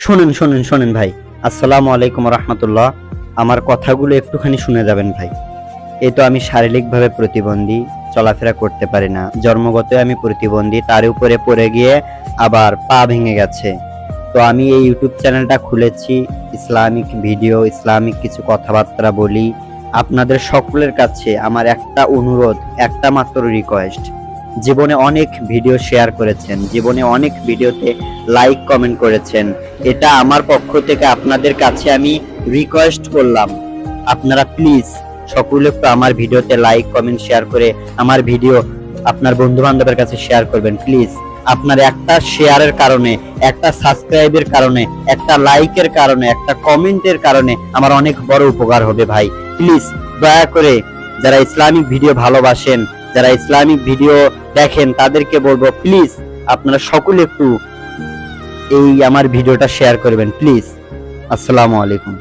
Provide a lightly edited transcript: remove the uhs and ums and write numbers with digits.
শোনেন শোনেন শোনেন ভাই, আসসালামু আলাইকুম রহমতুল্লাহ। আমার কথাগুলো একটুখানি শুনে যাবেন ভাই। এই তো আমি শারীরিকভাবে প্রতিবন্ধী, চলাফেরা করতে পারি না, জন্মগত আমি প্রতিবন্ধী, তার উপরে পড়ে গিয়ে আবার পা ভেঙে গেছে। তো আমি এই ইউটিউব চ্যানেলটা খুলেছি, ইসলামিক ভিডিও, ইসলামিক কিছু কথাবার্তা বলি। আপনাদের সকলের কাছে আমার একটা অনুরোধ, একটা মাত্র রিকোয়েস্ট। জীবনে অনেক ভিডিও শেয়ার করেছেন, জীবনে অনেক ভিডিওতে লাইক কমেন্ট করেছেন, এটা আমার পক্ষ থেকে আপনাদের কাছে আমি রিকোয়েস্ট করলাম, আপনারা প্লিজ সকলে একটু আমার ভিডিওতে লাইক কমেন্ট শেয়ার করে আমার ভিডিও আপনার বন্ধু বান্ধবের কাছে শেয়ার করবেন প্লিজ। আপনার একটা শেয়ারের কারণে, একটা সাবস্ক্রাইবের কারণে, একটা লাইকের কারণে, একটা কমেন্টের কারণে আমার অনেক বড় উপকার হবে ভাই। প্লিজ দয়া করে যারা ইসলামিক ভিডিও ভালোবাসেন, যারা ইসলামিক ভিডিও দেখেন, তাদেরকে বলবো প্লিজ আপনারা সকলে একটু এই আমার ভিডিওটা শেয়ার করবেন প্লিজ। আসসালামু আলাইকুম।